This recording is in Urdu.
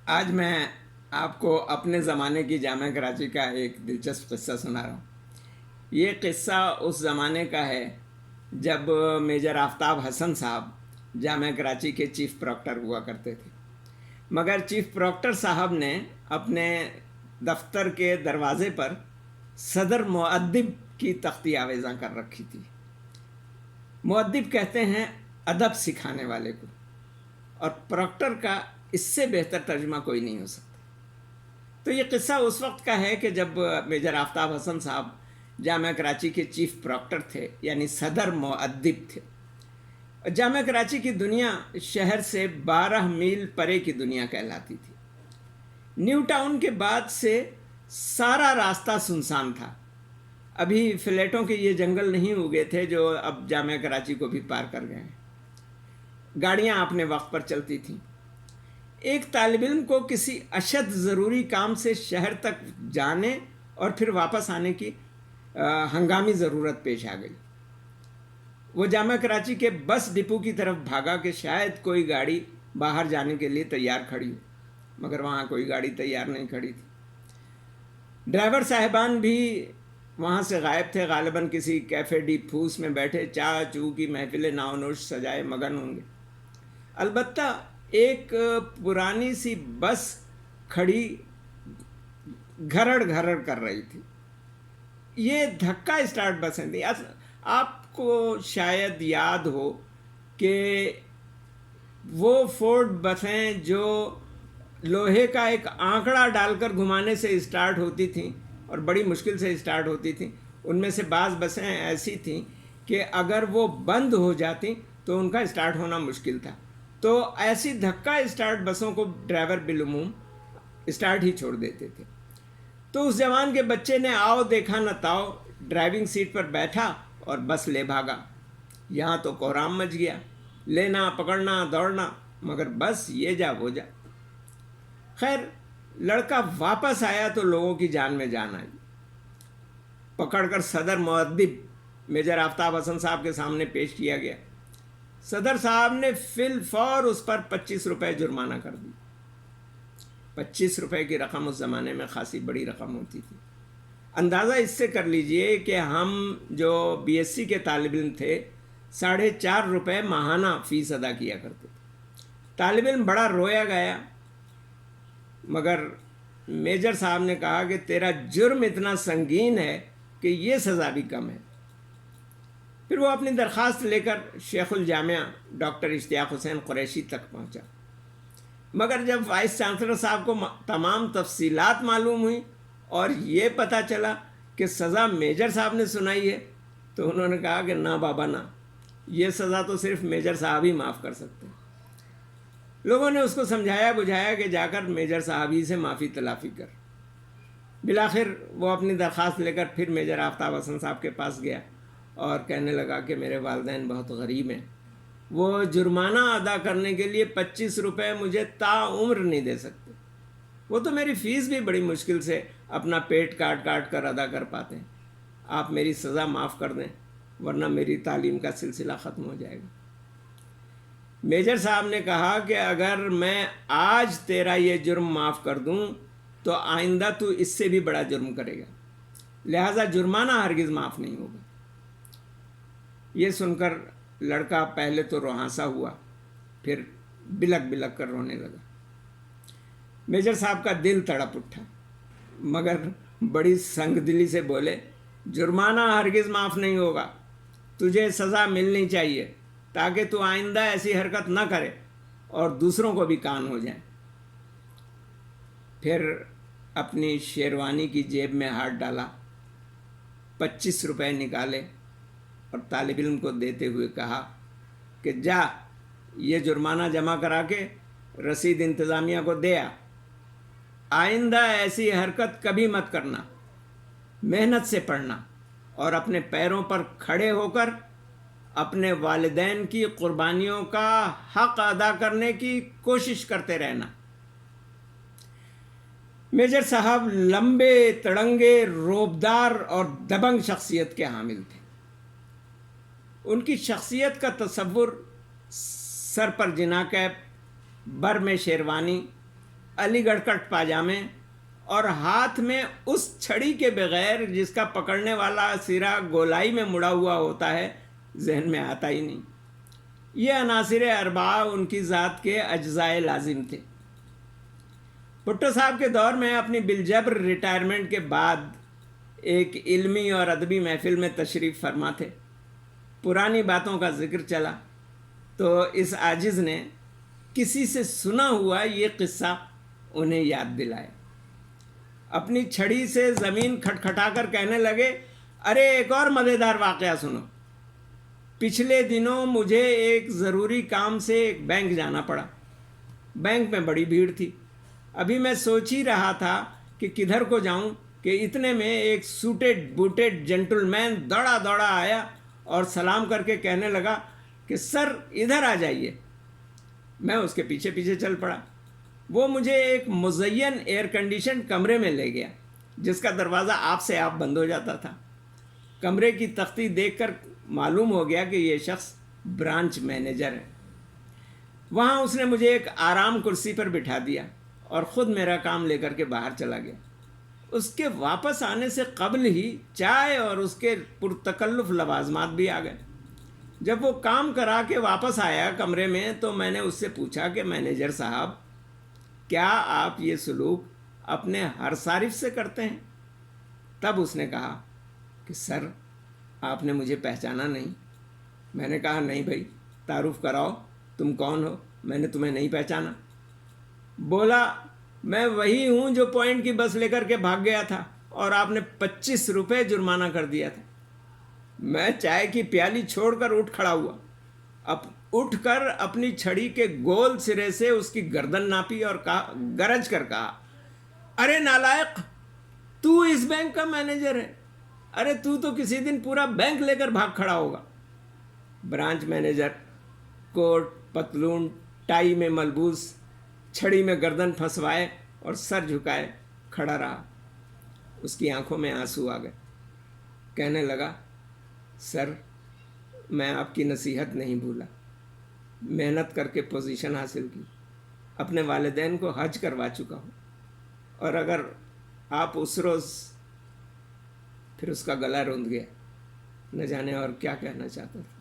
آج میں آپ کو اپنے زمانے کی جامعہ کراچی کا ایک دلچسپ قصہ سنا رہا ہوں۔ یہ قصہ اس زمانے کا ہے جب میجر آفتاب حسن صاحب جامعہ کراچی کے چیف پروکٹر ہوا کرتے تھے، مگر چیف پروکٹر صاحب نے اپنے دفتر کے دروازے پر صدر مؤدب کی تختی آویزاں کر رکھی تھی۔ مؤدب کہتے ہیں ادب سکھانے والے کو، اور پروکٹر کا اس سے بہتر ترجمہ کوئی نہیں ہو سکتا۔ تو یہ قصہ اس وقت کا ہے کہ جب میجر آفتاب حسن صاحب جامعہ کراچی کے چیف پروکٹر تھے، یعنی صدر مؤدب تھے۔ جامعہ کراچی کی دنیا شہر سے 12 میل پرے کی دنیا کہلاتی تھی۔ نیو ٹاؤن کے بعد سے سارا راستہ سنسان تھا۔ ابھی فلیٹوں کے یہ جنگل نہیں اگے تھے جو اب جامعہ کراچی کو بھی پار کر گئے ہیں۔ گاڑیاں اپنے وقت پر چلتی تھیں۔ ایک طالب علم کو کسی اشد ضروری کام سے شہر تک جانے اور پھر واپس آنے کی ہنگامی ضرورت پیش آ گئی۔ وہ جامعہ کراچی کے بس ڈپو کی طرف بھاگا کہ شاید کوئی گاڑی باہر جانے کے لیے تیار کھڑی ہو، مگر وہاں کوئی گاڑی تیار نہیں کھڑی تھی۔ ڈرائیور صاحبان بھی وہاں سے غائب تھے، غالباً کسی کیفے ڈی پھوس میں بیٹھے چاہ چو کی محفل ناو نوش سجائے مگن ہوں گے۔ البتہ ایک پرانی سی بس کھڑی گھرڑ گھرڑ کر رہی تھی۔ یہ دھکا اسٹارٹ بسیں تھیں۔ آپ کو شاید یاد ہو کہ وہ فورڈ بسیں جو لوہے کا ایک آنکڑا ڈال کر گھمانے سے اسٹارٹ ہوتی تھیں اور بڑی مشکل سے اسٹارٹ ہوتی تھیں، ان میں سے بعض بسیں ایسی تھیں کہ اگر وہ بند ہو جاتی تو ان کا اسٹارٹ ہونا مشکل تھا۔ تو ایسی دھکا اسٹارٹ بسوں کو ڈرائیور بالعموم اسٹارٹ ہی چھوڑ دیتے تھے۔ تو اس جوان کے بچے نے آؤ دیکھا نہ تاؤ ڈرائیونگ سیٹ پر بیٹھا اور بس لے بھاگا۔ یہاں تو کوہرام مچ گیا، لینا پکڑنا دوڑنا، مگر بس یہ جا وہ جا۔ خیر لڑکا واپس آیا تو لوگوں کی جان میں جان آئی۔ پکڑ کر صدر مؤدب میجر آفتاب حسن صاحب کے سامنے پیش کیا گیا۔ صدر صاحب نے فی الفور اس پر 25 روپے جرمانہ کر دی۔ 25 روپے کی رقم اس زمانے میں خاصی بڑی رقم ہوتی تھی۔ اندازہ اس سے کر لیجئے کہ ہم جو بی ایس سی کے طالب علم تھے 4.5 روپے ماہانہ فیس ادا کیا کرتے تھے۔ طالب علم بڑا رویا گیا، مگر میجر صاحب نے کہا کہ تیرا جرم اتنا سنگین ہے کہ یہ سزا بھی کم ہے۔ پھر وہ اپنی درخواست لے کر شیخ الجامعہ ڈاکٹر اشتیاق حسین قریشی تک پہنچا، مگر جب وائس چانسلر صاحب کو تمام تفصیلات معلوم ہوئی اور یہ پتہ چلا کہ سزا میجر صاحب نے سنائی ہے تو انہوں نے کہا کہ نہ بابا نہ، یہ سزا تو صرف میجر صاحب ہی معاف کر سکتے ہیں۔ لوگوں نے اس کو سمجھایا بجھایا کہ جا کر میجر صاحب ہی سے معافی تلافی کر۔ بالآخر وہ اپنی درخواست لے کر پھر میجر آفتاب حسن صاحب کے پاس گیا اور کہنے لگا کہ میرے والدین بہت غریب ہیں، وہ جرمانہ ادا کرنے کے لیے 25 روپے مجھے تا عمر نہیں دے سکتے، وہ تو میری فیس بھی بڑی مشکل سے اپنا پیٹ کاٹ کاٹ کر ادا کر پاتے ہیں۔ آپ میری سزا معاف کر دیں ورنہ میری تعلیم کا سلسلہ ختم ہو جائے گا۔ میجر صاحب نے کہا کہ اگر میں آج تیرا یہ جرم معاف کر دوں تو آئندہ تو اس سے بھی بڑا جرم کرے گا، لہٰذا جرمانہ ہرگز معاف نہیں ہوگا۔ یہ سن کر لڑکا پہلے تو روہانسا ہوا، پھر بلک بلک کر رونے لگا۔ میجر صاحب کا دل تڑپ اٹھا، مگر بڑی سنگ دلی سے بولے جرمانہ ہرگز معاف نہیں ہوگا، تجھے سزا ملنی چاہیے تاکہ تو آئندہ ایسی حرکت نہ کرے اور دوسروں کو بھی کان ہو جائیں۔ پھر اپنی شیروانی کی جیب میں ہاتھ ڈالا، 25 روپے نکالے اور طالب علم کو دیتے ہوئے کہا کہ جا یہ جرمانہ جمع کرا کے رسید انتظامیہ کو دے آ، آئندہ ایسی حرکت کبھی مت کرنا، محنت سے پڑھنا اور اپنے پیروں پر کھڑے ہو کر اپنے والدین کی قربانیوں کا حق ادا کرنے کی کوشش کرتے رہنا۔ میجر صاحب لمبے تڑنگے روبدار اور دبنگ شخصیت کے حامل تھے۔ ان کی شخصیت کا تصور سر پر جنا کیپ، بر میں شیروانی، علی گڑھ کٹ پاجامے اور ہاتھ میں اس چھڑی کے بغیر جس کا پکڑنے والا سرا گولائی میں مڑا ہوا ہوتا ہے ذہن میں آتا ہی نہیں۔ یہ عناصر اربعہ ان کی ذات کے اجزائے لازم تھے۔ بھٹو صاحب کے دور میں اپنی بالجبر ریٹائرمنٹ کے بعد ایک علمی اور ادبی محفل میں تشریف فرما تھے۔ پرانی باتوں کا ذکر چلا تو اس عاجز نے کسی سے سنا ہوا یہ قصہ انہیں یاد دلایا۔ اپنی چھڑی سے زمین کھٹکھٹا کر کہنے لگے، ارے ایک اور مزیدار واقعہ سنو۔ پچھلے دنوں مجھے ایک ضروری کام سے ایک بینک جانا پڑا۔ بینک میں بڑی بھیڑ تھی۔ ابھی میں سوچ ہی رہا تھا کہ کدھر کو جاؤں کہ اتنے میں ایک سوٹڈ بوٹڈ جینٹل مین دوڑا دوڑا آیا اور سلام کر کے کہنے لگا کہ سر ادھر آ جائیے۔ میں اس کے پیچھے پیچھے چل پڑا۔ وہ مجھے ایک مزین ایئر کنڈیشن کمرے میں لے گیا جس کا دروازہ آپ سے آپ بند ہو جاتا تھا۔ کمرے کی تختی دیکھ کر معلوم ہو گیا کہ یہ شخص برانچ مینیجر ہے۔ وہاں اس نے مجھے ایک آرام کرسی پر بٹھا دیا اور خود میرا کام لے کر کے باہر چلا گیا۔ اس کے واپس آنے سے قبل ہی چائے اور اس کے پرتکلف لوازمات بھی آ گئے۔ جب وہ کام کرا کے واپس آیا کمرے میں تو میں نے اس سے پوچھا کہ مینیجر صاحب، کیا آپ یہ سلوک اپنے ہر صارف سے کرتے ہیں؟ تب اس نے کہا کہ سر آپ نے مجھے پہچانا نہیں۔ میں نے کہا نہیں بھائی، تعارف کراؤ، تم کون ہو؟ میں نے تمہیں نہیں پہچانا۔ بولا میں وہی ہوں جو پوائنٹ کی بس لے کر کے بھاگ گیا تھا اور آپ نے 25 روپے جرمانہ کر دیا تھا۔ میں چائے کی پیالی چھوڑ کر اٹھ کھڑا ہوا۔ اب اٹھ کر اپنی چھڑی کے گول سرے سے اس کی گردن ناپی اور گرج کر کہا، ارے نالائق، تو اس بینک کا مینیجر ہے؟ ارے تو کسی دن پورا بینک لے کر بھاگ کھڑا ہوگا۔ برانچ مینیجر کوٹ پتلون ٹائی میں ملبوس، چھڑی میں گردن پھنسوائے اور سر جھکائے کھڑا رہا۔ اس کی آنکھوں میں آنسو آ گئے۔ کہنے لگا، سر میں آپ کی نصیحت نہیں بھولا، محنت کر کے پوزیشن حاصل کی، اپنے والدین کو حج کروا چکا ہوں، اور اگر آپ اس روز پھر اس کا گلا روند گیا، نہ جانے اور کیا کہنا چاہتا تھا۔